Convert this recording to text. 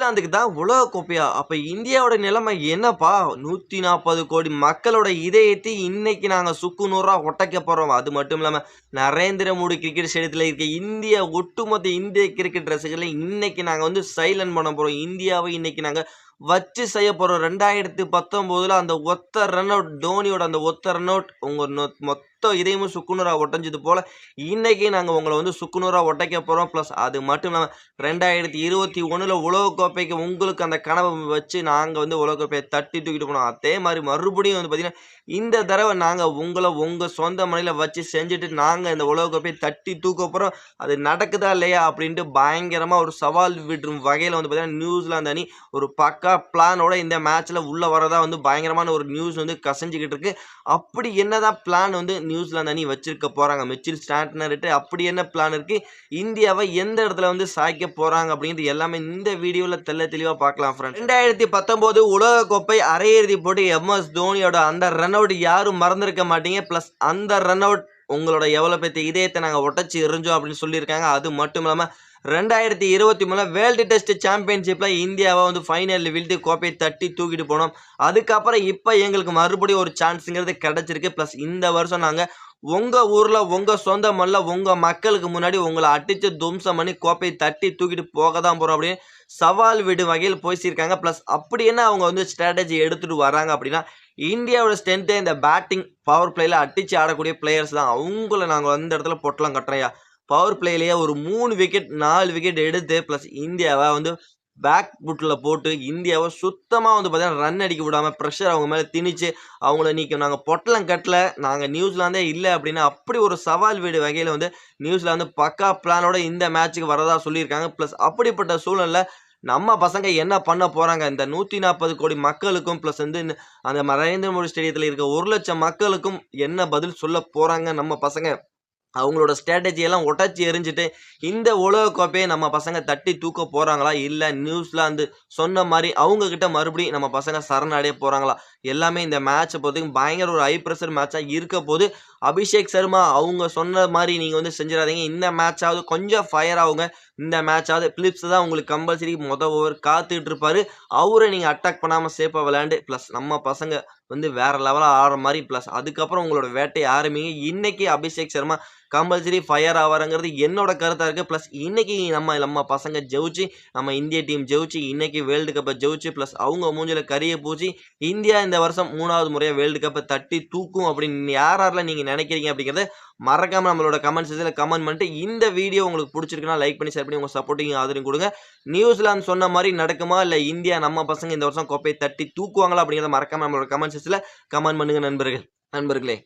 நியூசிலாந்துக்கு தான் உலக கோப்பையா? அப்ப இந்தியாவோட நிலைமை என்னப்பா? 140 கோடி மக்களோட இதயத்தை இன்னைக்கு நாங்க சுக்கு நூறா உடைக்க போறோம். அது மட்டும் இல்லாம நரேந்திர மோடி கிரிக்கெட் ஸ்டேடியத்துல இருக்க ஒட்டுமொத்த இந்திய கிரிக்கெட் ரசிகர்களை இன்னைக்கு நாங்க சைலண்ட் பண்ண போறோம். இந்தியாவை இன்னைக்கு நாங்க வச்சு செய்ய போறோம். 2019ல அந்த ஒத்த ரன் அவுட் தோனியோட அந்த ஒத்த ரன் அவுட் உங்க மொத்த இதயமும் சுக்குநூறா உடைஞ்சது போல இன்னைக்கு நாங்க உங்களை சுக்குநூறா உடைக்க போறோம். பிளஸ் அது மட்டும் இல்லாம 2021ல உலகக்கோப்பைக்கு உங்களுக்கு அந்த கனவை வச்சு நாங்க உலகக்கோப்பையை தட்டி தூக்கிட்டு போனோம். அதே மாதிரி மறுபடியும் பாத்தீங்கன்னா இந்த தடவை நாங்க உங்களை உங்க சொந்த மனையில வச்சு செஞ்சுட்டு நாங்க இந்த உலகக்கோப்பையை தட்டி தூக்க போறோம். அது நடக்குதா இல்லையா அப்படின்ட்டு பயங்கரமா ஒரு சவால் விடும் வகையில பாத்தீங்கன்னா நியூசிலாந்து அணி ஒரு பக்கா பிளானோட இந்த மேட்ச்ல உள்ள வரதா பயங்கரமான ஒரு நியூஸ் கசஞ்சுக்கிட்டு இருக்கு. அப்படி என்னதான் பிளான் நியூசிலாந்து அணி வச்சிருக்க போறாங்க, மிச்சில் ஸ்டாண்ட்னர்கிட்ட அப்படி என்ன பிளான் இருக்கு, இந்தியாவை எந்த இடத்துல சாய்க்க போறாங்க அப்படிங்கிறது எல்லாமே இந்த வீடியோல தெளிவா பார்க்கலாம் ஃப்ரெண்ட்ஸ். 2019 உலக கோப்பை அரையிறுதி போட்டி MS தோனியோட அந்த ரன் அவுட் யாரும் மறந்திருக்க மாட்டீங்க. பிளஸ் அந்த ரன் அவுட் உங்களோட எவ்வளவு பேத்த இதயத்தை நாங்க உடைச்சு எறிஞ்சோம் அப்படின்னு சொல்லியிருக்காங்க. அது மட்டும் இல்லாம 2023 வேர்ல்டு டெஸ்ட் சாம்பியன்ஷிப்ல இந்தியாவை ஃபைனல் வீழ்த்தி கோப்பையை தட்டி தூக்கிட்டு போனோம். அதுக்கப்புறம் இப்ப எங்களுக்கு மறுபடியும் ஒரு சான்ஸுங்கிறது கிடைச்சிருக்கு. பிளஸ் இந்த வருஷம் நாங்க உங்க ஊர்ல உங்க சொந்த மண்ணில உங்க மக்களுக்கு முன்னாடி உங்களை அடிச்சு தும்சம் பண்ணி கோப்பையை தட்டி தூக்கிட்டு போக தான் போறோம் அப்படின்னு சவால் விடும் வகையில் போயிருக்காங்க. பிளஸ் அப்படி என்ன அவங்க ஸ்ட்ராட்டஜி எடுத்துட்டு வராங்க அப்படின்னா, இந்தியாவோட ஸ்ட்ரென்த்தே இந்த பேட்டிங் பவர் பிளேல அடிச்சு ஆடக்கூடிய பிளேயர்ஸ் தான். அவங்கள நாங்கள் அந்த இடத்துல பொட்டலாம் கட்டுறையா பவர் பிளேலேயே ஒரு 3 விக்கெட் 4 விக்கெட் எடுத்து பிளஸ் இந்தியாவை பேக் புட்டில் போட்டு இந்தியாவை சுத்தமாக பார்த்தீங்கன்னா ரன் அடிக்க விடாமல் ப்ரெஷர் அவங்க மேலே திணிச்சு அவங்கள நாங்கள் பொட்டலம் கட்டல, நாங்கள் நியூசிலாந்தே இல்லை அப்படின்னு அப்படி ஒரு சவால் வீடு வகையில் நியூசிலாந்து பக்கா பிளானோட இந்த மேட்சுக்கு வரதா சொல்லியிருக்காங்க. ப்ளஸ் அப்படிப்பட்ட சூழலில் நம்ம பசங்க என்ன பண்ண போகிறாங்க, இந்த 140 கோடி மக்களுக்கும் ப்ளஸ் அந்த நரேந்திர மோடி ஸ்டேடியத்தில் இருக்க 1 லட்சம் மக்களுக்கும் என்ன பதில் சொல்ல போகிறாங்க நம்ம பசங்க, அவங்களோட ஸ்ட்ராட்டஜி எல்லாம் உடைச்சி எரிஞ்சிட்டு இந்த உலக கோப்பையை நம்ம பசங்க தட்டி தூக்க போறாங்களா, இல்ல நியூசிலாந்து சொன்ன மாதிரி அவங்க கிட்ட மறுபடியும் நம்ம பசங்க சரணடைய போறாங்களா, எல்லாமே இந்த மேட்சை பொறுத்தவரைக்கும் பயங்கர ஒரு ஹை பிரஷர் மேட்சா இருக்க போது. அபிஷேக் சர்மா அவங்க சொன்ன மாதிரி நீங்க செஞ்சிடாதீங்க, இந்த மேட்சாவது கொஞ்சம் ஃபயர் ஆகுங்க, இந்த மேட்சாவது பிலிப்ஸ் தான் உங்களுக்கு கம்பல்சரி ஓவர் காத்துட்டு இருப்பாரு, அவரை நீங்க அட்டாக் பண்ணாம சேஃபா விளையாண்டு பிளஸ் நம்ம பசங்க வேற லெவலா ஆடுற மாதிரி பிளஸ் அதுக்கப்புறம் உங்களோட வேட்டை ஆரம்பிங்க. இன்னைக்கு அபிஷேக் சர்மா கம்பல்சரி ஃபயர் ஆவாருங்கிறது என்னோட கருத்தா இருக்கு. பிளஸ் இன்னைக்கு நம்ம பசங்க ஜெயிச்சு நம்ம இந்திய டீம் ஜெயிச்சு இன்னைக்கு வேர்ல்டு கப்பை ஜெயிச்சு பிளஸ் அவங்க மூஞ்சில கரிய பூச்சி இந்தியா இந்த வருஷம் 3வது முறையா வேர்ல்டு கப்பை தட்டி தூக்கும் அப்படின்னு யாரெல்லாம் நீங்க நினைக்கிறீங்க அப்படிங்கறத மறக்காம நம்மளோட கமெண்ட் செக்ஷன்ல கமெண்ட் பண்ணிட்டு, இந்த வீடியோ உங்களுக்கு பிடிச்சிருக்குன்னா லைக் பண்ணி ஷேர் பண்ணி உங்க சப்போர்ட்டிங் ஆதரவு கொடுங்க. நியூசிலாந்து சொன்ன மாதிரி நடக்குமா இல்ல இந்தியா நம்ம பசங்க இந்த வருஷம் கோப்பையை தட்டி தூக்குவாங்களா அப்படிங்கறத மறக்காம நம்மளோட கமெண்ட் செக்ஷன்ல கமெண்ட் பண்ணுங்க நண்பர்களே.